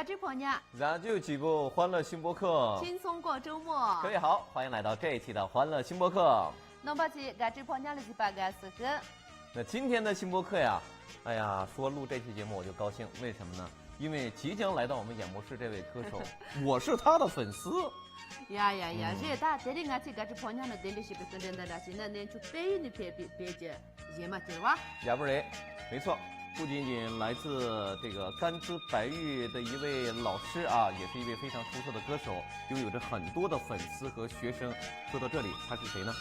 感知朋友，咱就几部欢乐新播客，轻松过周末。各位好，欢迎来到这一期的欢乐新播客。侬把起感知朋友的是八个时刻。那今天的新播客呀，哎呀，说录这期节目我就高兴，为什么呢？因为即将来到我们演播室这位歌手，我是他的粉丝。呀，这大这里俺去感知朋友的店里是不跟着的，是那年去北语的别介也嘛对吧？呀不然，没错。不仅仅来自这个甘孜白玉的一位老师啊，也是一位非常出色的歌手，拥有着很多的粉丝和学生。说到这里，他是谁呢？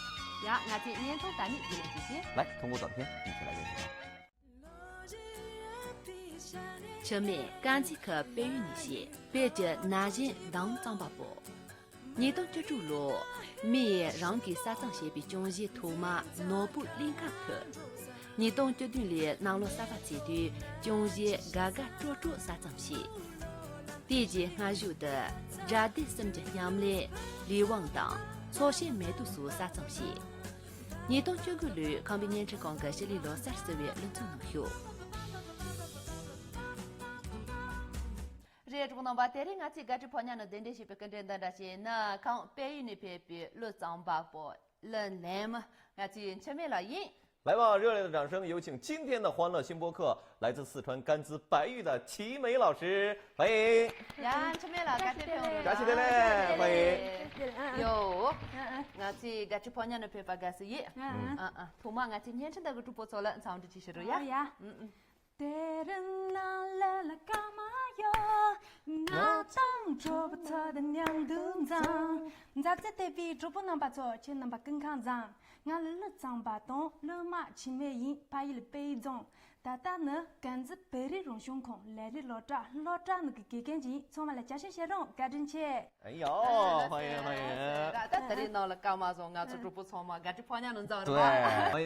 呀，俺今年从带你一连这些，来通过短片一起来认识他。前面赶紧去北语那些，别介南京当张巴布，你都记住了，没让给沙场些比中医图马脑部林卡特。你懂决定了网络沙发阶段中间嘎嘎捉捉啥东西？第一俺有的热的什么样嘞？李旺当朝鲜梅毒素啥东西？你懂这个率抗比年吃广告是里落30月冷中能有。这种能把带领俺自己这朋友的等的是不跟着的些，那看北语那边比路上八波冷来嘛，俺今前面了赢。来吧，热烈的掌声，有请今天的欢乐新播客，来自四川甘孜白玉的齐美老师，欢迎。呀，前面了，感谢感谢嘞，欢迎。哟，俺这个朋友的陪伴感谢也，图嘛，俺今天真的个主播错了，唱这几首呀，때는 날래라 까마요 나땅 줘부터 냥 등장 자제 대비 줘보는 바저 지는 바 건강장 나를 장바동 러마 치매인 파일 베이종 다다는 간즈 베리롱胸孔 来的老张那个给干净充满了家乡血肉干真切哎呦欢迎这里闹了干嘛说俺主播错嘛俺这朋友能找对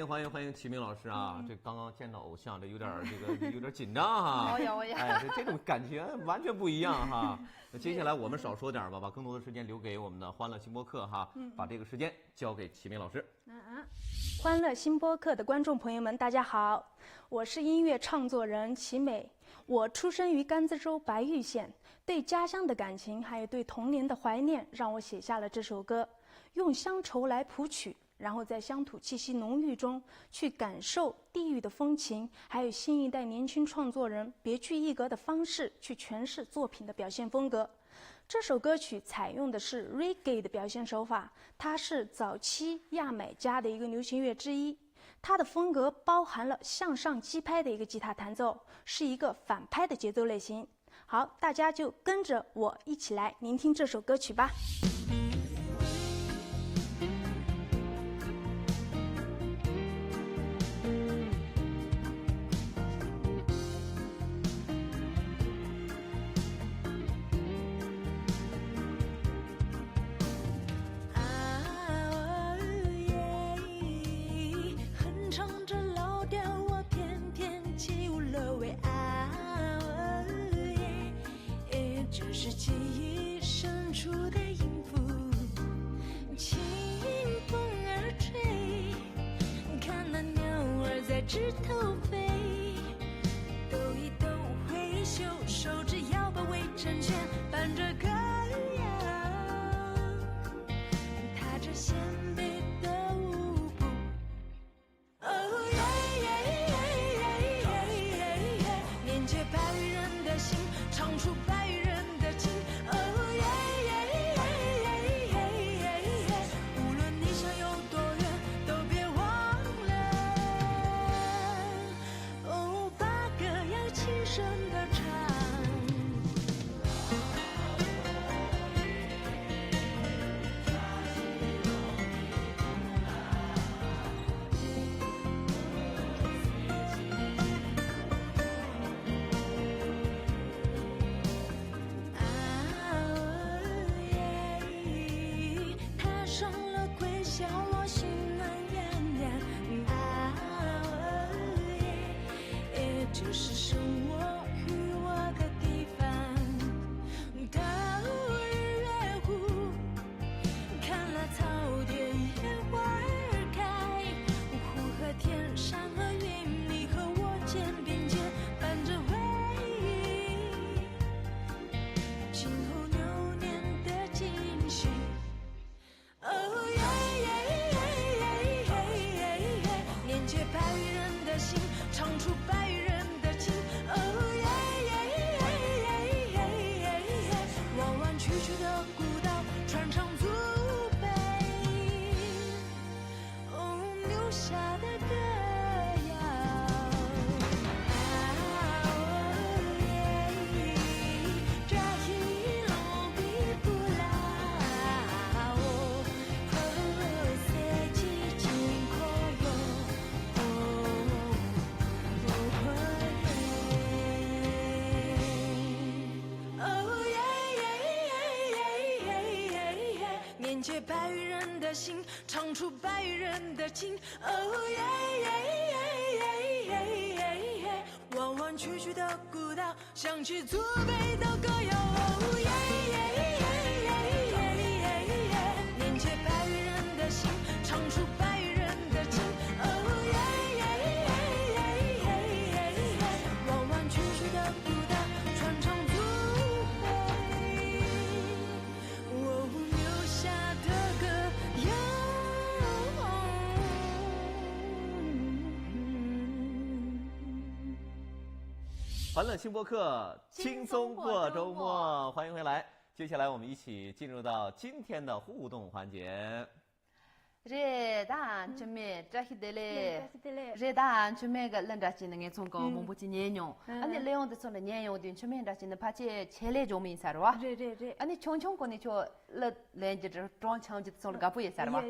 欢迎齐明老师啊这刚刚见到偶像这有点紧张哈哎这种感觉完全不一样哈那接下来我们少说点吧把更多的时间留给我们的欢乐新播客哈把这个时间交给齐明老师欢乐新播客的观众朋友们大家好我是音乐创作人齐美我出生于甘孜州白玉县对家乡的感情还有对童年的怀念让我写下了这首歌用乡愁来谱曲然后在乡土气息浓郁中去感受地域的风情还有新一代年轻创作人别具一格的方式去诠释作品的表现风格这首歌曲采用的是 reggae 的表现手法它是早期牙买加的一个流行乐之一它的风格包含了向上击拍的一个吉他弹奏是一个反拍的节奏类型好大家就跟着我一起来聆听这首歌曲吧枝头飞抖一抖挥袖手指摇摆为成圈伴着歌谣踏着鲜卑的舞步哦耶耶耶耶耶耶连接白羽人的心唱出白羽人的情哦耶耶耶耶耶耶无论你想有多远都别忘了轻声的唱踏上了归小落心暖洋洋这是生活与我的地方透日月湖看了草甸野花儿开湖和天山和云你和我肩并肩伴着回忆连接白羽人的心，唱出白羽人的情。哦耶耶耶耶耶耶，弯弯曲曲的古道，响起祖辈的歌谣。哦耶耶耶耶耶耶，连接白羽人的心，唱出白羽人的情。哦耶耶耶耶耶，弯弯曲曲的古道，传唱祖辈我留下的歌谣。欢乐星播客，轻松过周末，欢迎回来。接下来我们一起进入到今天的互动环节。redan chme trahidele redan chme ga landa chin nge chong ko mong bu chi nyenyo ani leon de son de nyenyo din chme da chin pa che chele jo min sarwa ani chong chong ko ni cho le len je zhong chang ji son ga bu ye sarwa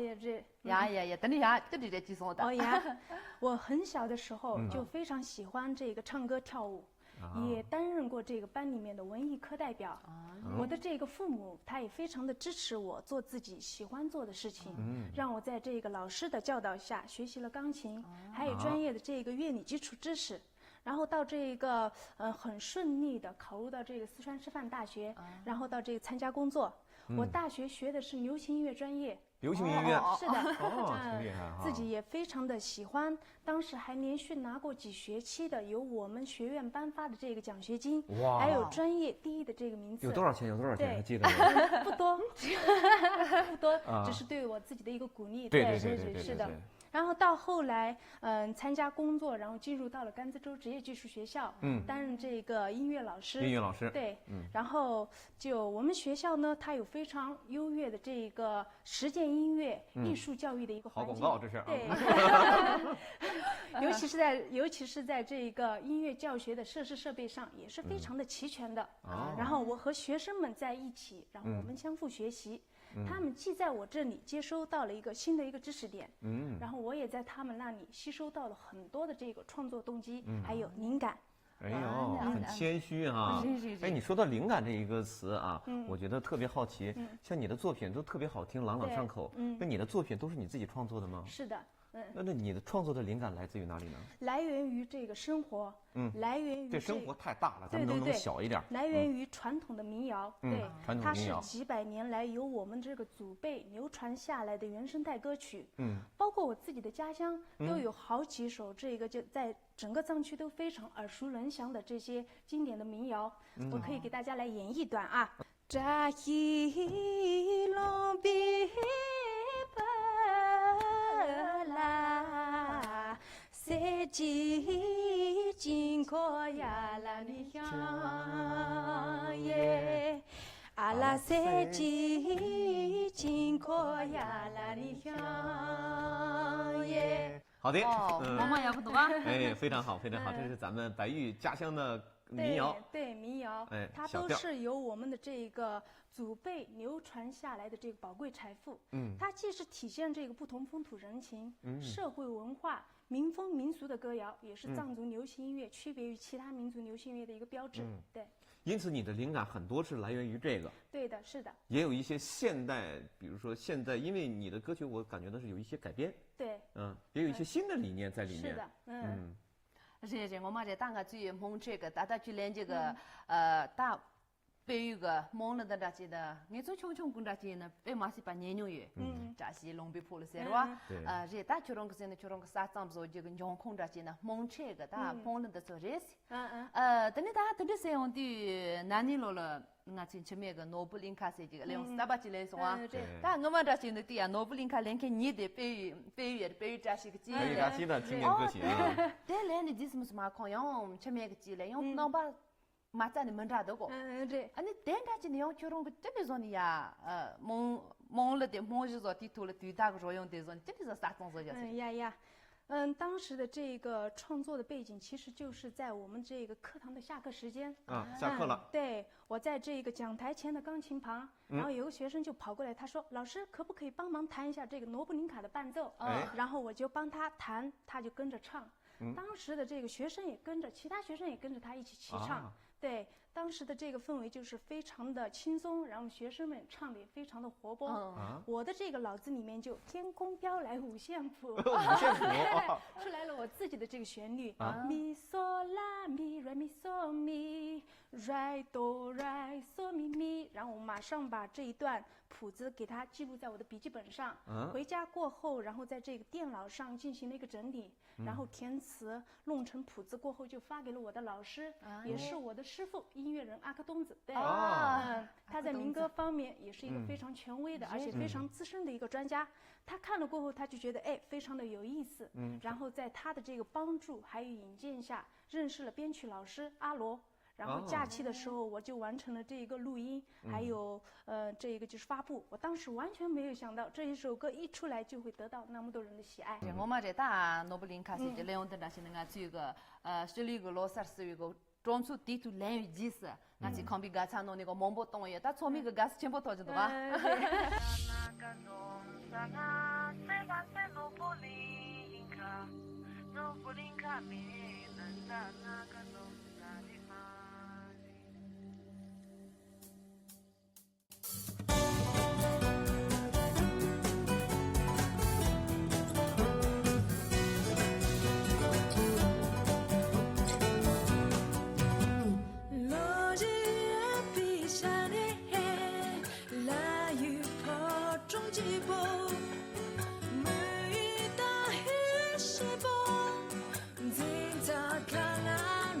呀，等你呀，这里在记诵的。哦呀，我很小的时候就非常喜欢这个唱歌跳舞。也担任过这个班里面的文艺课代表。我的这个父母他也非常的支持我做自己喜欢做的事情，让我在这个老师的教导下学习了钢琴，还有专业的这个乐理基础知识。然后到这个很顺利的考入到这个四川师范大学，然后到这个参加工作。我大学学的是流行音乐专业。流行音乐是的，挺厉害哈。自己也非常的喜欢，当时还连续拿过几学期的由我们学院颁发的这个奖学金，还有专业第一的这个名次。有多少钱？有多少钱？还记得吗？不多，不多，只是对我自己的一个鼓励。对，是的。然后到后来，参加工作，然后进入到了甘孜州职业技术学校，担任这个音乐老师。音乐老师，对，然后就我们学校呢，它有非常优越的这个实践音乐艺术教育的一个环境。好广告这是。对，尤其是在这个音乐教学的设施设备上，也是非常的齐全的。然后我和学生们在一起，然后我们相互学习。他们既在我这里接收到了一个新的一个知识点，然后我也在他们那里吸收到了很多的这个创作动机，还有灵感。哎呦，很谦虚哈。哎，你说到灵感这一个词啊，我觉得特别好奇。像你的作品都特别好听，朗朗上口。那你的作品都是你自己创作的吗？是的。那你的创作的灵感来自于哪里呢？来源于这个生活，来源于这生活太大了，咱们能不能小一点？来源于传统的民谣，对，它是谣几百年来由我们这个祖辈流传下来的原生态歌曲，包括我自己的家乡都有好几首这个就在整个藏区都非常耳熟能详的这些经典的民谣，我可以给大家来演一段啊。扎希隆比啦，塞吉金可呀啦尼香耶，阿拉塞吉金可呀啦尼香耶。好的，妈妈也不懂啊。哎，非常好，非常好，这是咱们白玉家乡的民谣。对民谣，哎，它都是由我们的这个祖辈流传下来的这个宝贵财富。它既是体现这个不同风土人情、社会文化、民风民俗的歌谣，也是藏族流行音乐区别于其他民族流行音乐的一个标志。对。因此，你的灵感很多是来源于这个。对的，是的。也有一些现代，比如说现在，因为你的歌曲，我感觉到是有一些改编。对。也有一些新的理念在里面。是的，是我们在大家注意蒙这个，大家去练这个大。对于个忙了的这些的，我从穷工这些呢，被马西把年牛月，这些龙背破了噻，是吧？这大穷人个些呢，穷人个啥子做这个养空这些呢，忙这个大忙了的做这些，等你大等你这样的哪里了？我前面个诺布林卡是这个，两三百几来说啊，但我们这些呢，对啊，诺布林卡连开你的北语这些个机类，这些的经典歌曲啊，对，连的这什么什么看样前面个机类，用哪把。马在你们这都过，对，你等下今天要求个这边说你呀，忙了的，忙就说地图了，最大个作用的说，这里是啥东西？当时的这个创作的背景其实就是在我们这个课堂的下课时间下课了。对，我在这个讲台前的钢琴旁，然后有个学生就跑过来，他说：“老师，可不可以帮忙弹一下这个诺布林卡的伴奏？”然后我就帮他弹，他就跟着唱。当时的这个学生也跟着，其他学生也跟着他一起齐唱。对，当时的这个氛围就是非常的轻松，然后学生们唱的也非常的活泼。我的这个脑子里面就天空飘来五线谱，五线谱出来了我自己的这个旋律咪嗦啦咪来咪嗦咪来哆来嗦咪咪，然后我马上把这一段谱子给它记录在我的笔记本上。回家过后，然后在这个电脑上进行了一个整理，然后填词弄成谱子过后就发给了我的老师，也是我的师傅音乐人阿克东子。对他在民歌方面也是一个非常权威的，而且非常资深的一个专家。他看了过后，他就觉得非常的有意思。然后在他的这个帮助还有引荐下，认识了编曲老师阿罗。然后假期的时候，我就完成了这一个录音，还有这一个就是发布。我当时完全没有想到，这一首歌一出来就会得到那么多人的喜爱。我们这打诺布林卡西的莱昂的那些那个这个是那个老萨斯一个装出地图蓝雨机是，那是康比嘎唱那个蒙博东耶，他从那个嘎是全部套着的吧？每一道雨是风，最早看来。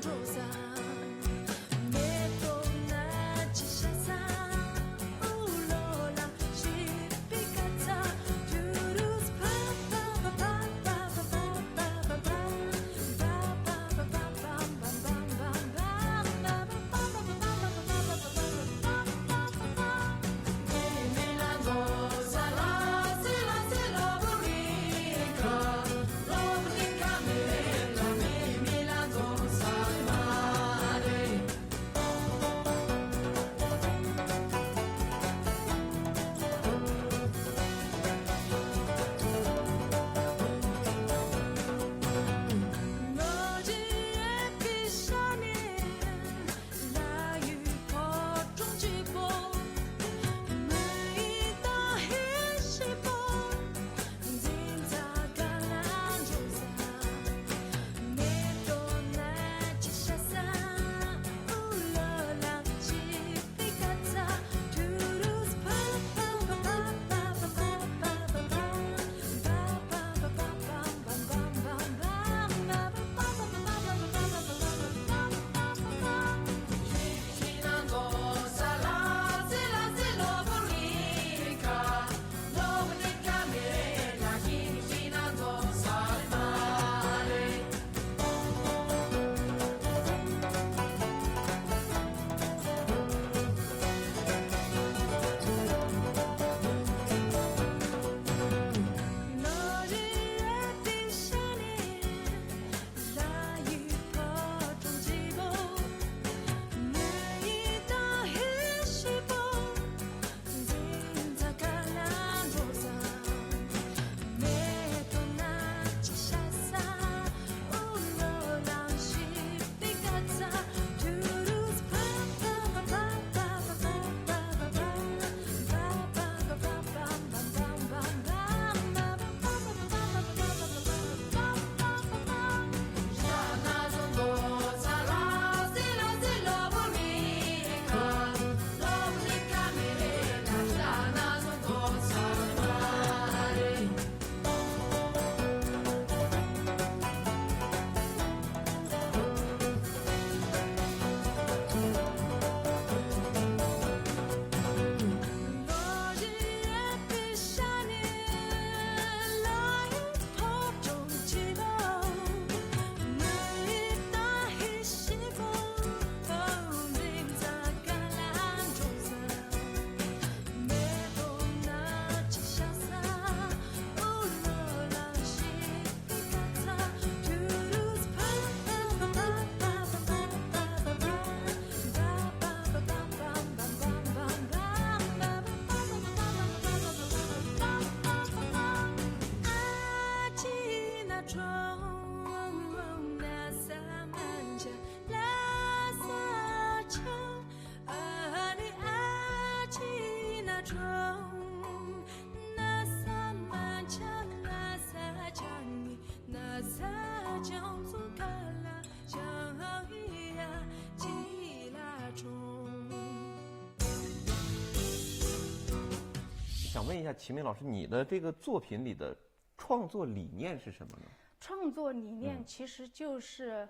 想问一下齐明老师，你的这个作品里的创作理念是什么呢？创作理念其实就是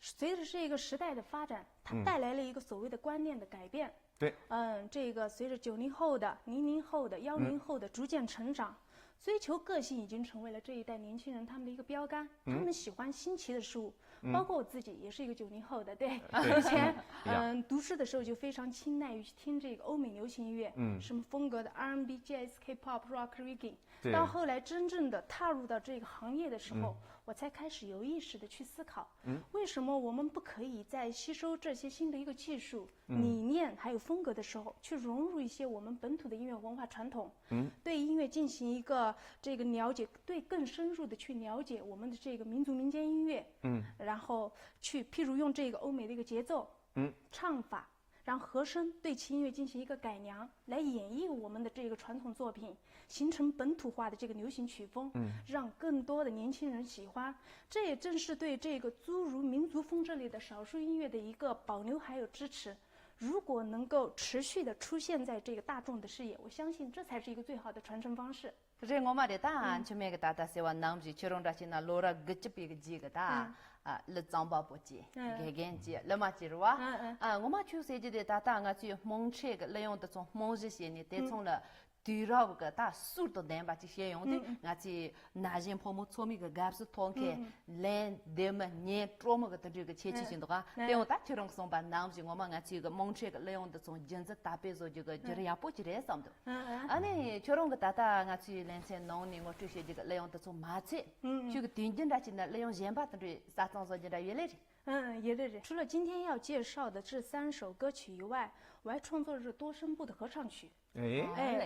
随着这个时代的发展，它带来了一个所谓的观念的改变。对，这个随着90后的、00后的、10后的逐渐成长，追求个性已经成为了这一代年轻人他们的一个标杆。他们喜欢新奇的事物，包括我自己也是一个90后的，对，以前读书的时候就非常青睐于听这个欧美流行音乐，什么风格的 R&B、Jazz、K-pop、Rock、Reggae。到后来真正的踏入到这个行业的时候，我才开始有意识的去思考，为什么我们不可以在吸收这些新的一个技术、理念还有风格的时候，去融入一些我们本土的音乐文化传统，对音乐进行一个这个了解，对更深入的去了解我们的这个民族民间音乐，然后去譬如用这个欧美的一个节奏，唱法。让和声对其音乐进行一个改良，来演绎我们的这个传统作品，形成本土化的这个流行曲风，让更多的年轻人喜欢。这也正是对这个诸如民族风这类的少数音乐的一个保留还有支持。如果能够持续的出现在这个大众的视野，我相信这才是一个最好的传承方式。그래 엄마들 다 처음에 다다 세와 남지 저런다시나 로라 그집이 지가다 르장바보지 개겐지 러마지로와 엄마 추세지데 다다 같이 몽체가 레용도 좀 몽지시니 대통령 뒤라고가 다 술도 냄바지 시용데 같이 나진 포모 초미가 갑스 통케 렌 데만 니 트로마가 저거 체치신도가 대오다 저런 송바 남지 엄마 같이 그 몽체가 레용도 좀 전자 답에서 저거 저야 보지래 섬도 아니 저런 거 다다 같이 렌센 농니 뭐 주시 저거 레용도 좀 마치 저거 딘진다치나 레용 젠바들 사정서 저라 예레리 也对。除了今天要介绍的这3首歌曲以外，我还创作了多声部的合唱曲。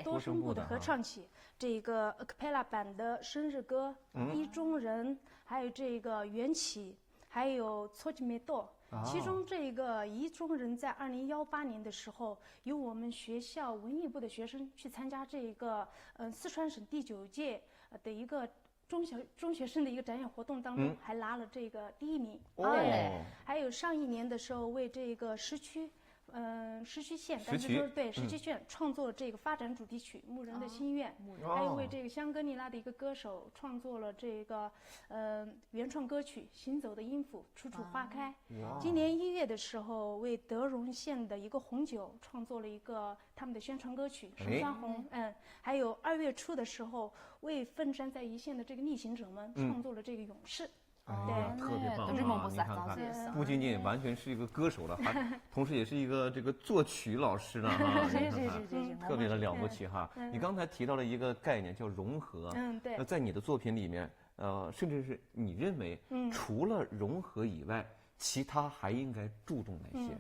多声部的合唱曲，这个 a cappella 版的生日歌、意中人，还有这个缘起，还有错吉梅多。其中这个意中人在2018年的时候，由我们学校文艺部的学生去参加这个四川省第9届的一个中学生的一个展演活动当中，还拿了这个第1名。还有上一年的时候为这个石渠县，但是说对石渠县创作了这个发展主题曲《牧人的心愿》，还有为这个香格里拉的一个歌手创作了这个原创歌曲《行走的音符》，楚楚花开。今年1月的时候，为德荣县的一个红酒创作了一个他们的宣传歌曲《神酸红》。还有2月初的时候，为奋战在一线的这个逆行者们创作了这个《勇士》。特别棒啊！你看看，不仅仅完全是一个歌手了，还同时也是一个这个作曲老师了哈，特别的了不起哈。你刚才提到了一个概念叫融合，对。在你的作品里面，甚至是你认为，除了融合以外，其他还应该注重哪些？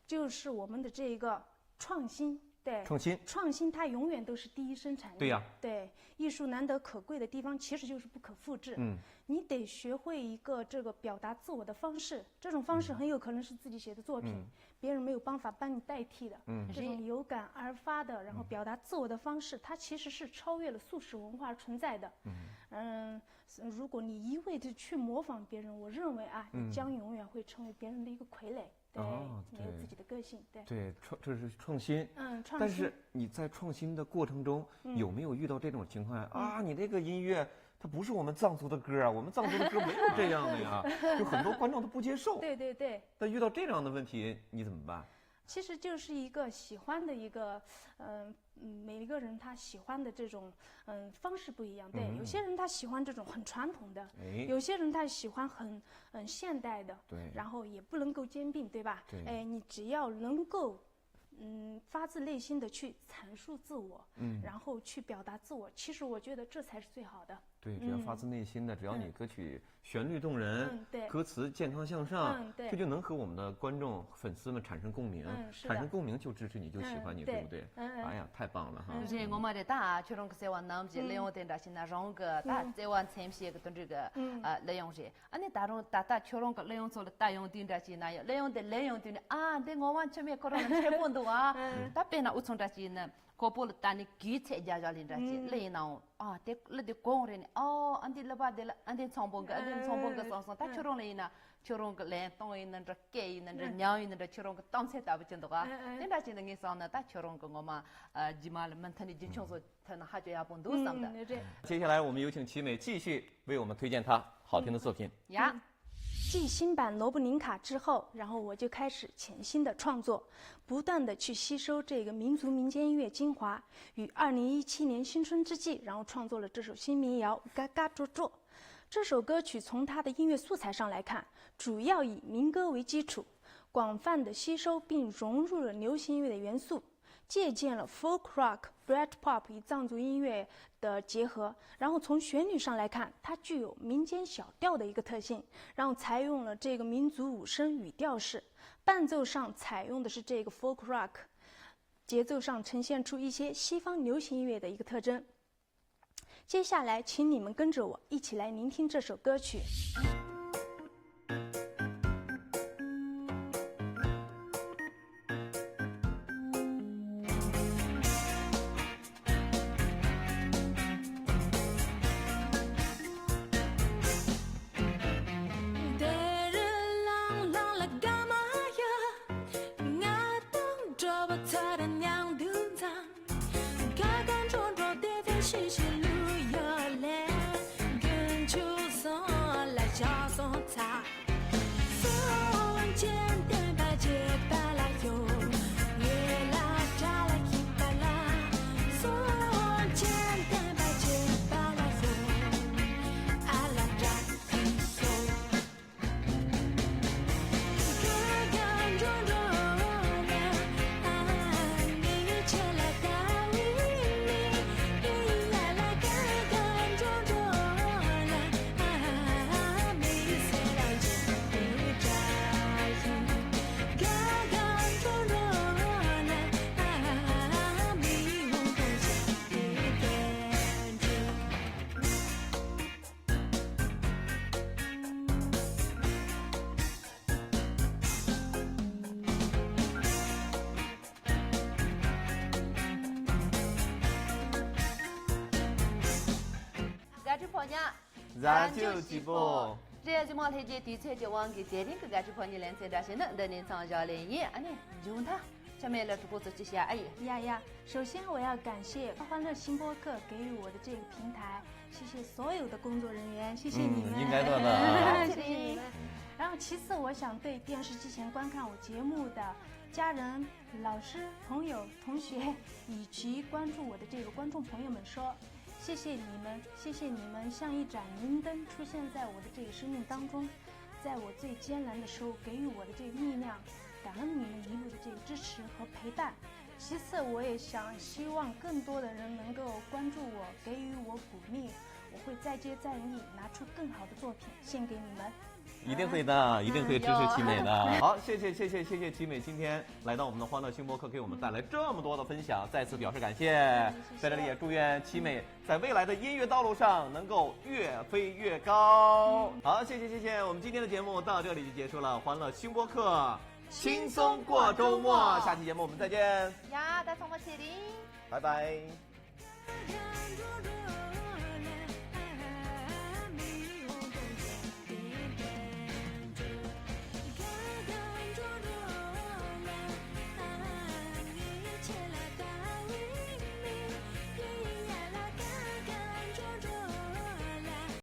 就是我们的这个创新。对，创新它永远都是第一生产力。对呀，对，艺术难得可贵的地方其实就是不可复制。你得学会一个这个表达自我的方式，这种方式很有可能是自己写的作品，别人没有办法帮你代替的。这种有感而发的，然后表达自我的方式，它其实是超越了素食文化存在的。如果你一味的去模仿别人，我认为啊，你将永远会成为别人的一个傀儡。对，没有自己的个性。对，这是创新。创新。但是你在创新的过程中，有没有遇到这种情况啊？你这个音乐它不是我们藏族的歌啊，我们藏族的歌没有这样的呀，有很多观众都不接受。对。那遇到这样的问题，你怎么办？其实就是一个喜欢的一个，每一个人他喜欢的这种方式不一样。对，有些人他喜欢这种很传统的，有些人他喜欢很现代的，对，然后也不能够兼并，对吧？对，你只要能够发自内心的去阐述自我，然后去表达自我，其实我觉得这才是最好的。对，只要发自内心的，只要你歌曲旋律动人，对，歌词健康向上，对，这就能和我们的观众、粉丝们产生共鸣，产生共鸣就支持你，就喜欢你，对不对？哎呀，太棒了哈！这我们的大저런 그 세wan 남지 레온 된다시나 롱가 다 세wan 챔시에 그 던지가 레온시 아니 다른 다다 저런 거 레온 소리 따용 된다시나요 레온 데 레온 되네 아 근데我们처음에 그런 체본도 啊，他别那乌从这些呢。可不了，但你具体家家里这些，类那啊，得了得工人哦，安迪了吧得了，安迪从个上上，他确认了呢，确认个来，当然能这给能这鸟能这确认个当才打不进的话，人家现在你上呢，他确认个我们起码了，们他你就清楚，他那还就要帮多上的。接下来我们有请齐美继续为我们推荐她好听的作品。呀。继新版罗布林卡之后，然后我就开始潜心的创作，不断的去吸收这个民族民间音乐精华。于2017年新春之际，然后创作了这首新民谣《嘎嘎捉捉》。这首歌曲从它的音乐素材上来看，主要以民歌为基础，广泛的吸收并融入了流行音乐的元素，借鉴了 folk rock、Britpop 与藏族音乐的结合，然后从旋律上来看，它具有民间小调的一个特性，然后采用了这个民族五声语调式，伴奏上采用的是这个 folk rock， 节奏上呈现出一些西方流行音乐的一个特征。接下来，请你们跟着我一起来聆听这首歌曲。咱就几步。这就毛台阶地菜就往给决定个就碰你连菜这些呢，等你上家来也，安尼用它。下面来主播做这些，哎呀，首先我要感谢欢乐新播客给予我的这个平台，谢谢所有的工作人员，谢谢你们，应该的，谢谢你们。然后其次，我想对电视机前观看我节目的家人、老师、朋友、同学以及关注我的这个观众朋友们说。谢谢你们，谢谢你们像一盏明灯出现在我的这个生命当中，在我最艰难的时候给予我的这个力量，感恩你们一路的这个支持和陪伴。其次，我也希望更多的人能够关注我，给予我鼓励，我会再接再厉，拿出更好的作品献给你们。一定会的，一定会支持齐美的。好，谢谢齐美今天来到我们的欢乐新播客，给我们带来这么多的分享，再次表示感谢。在这里也祝愿齐美在未来的音乐道路上能够越飞越高。好，谢谢，我们今天的节目到这里就结束了，欢乐新播客，轻松过周末，下期节目我们再见。呀，大家从我这里，拜拜。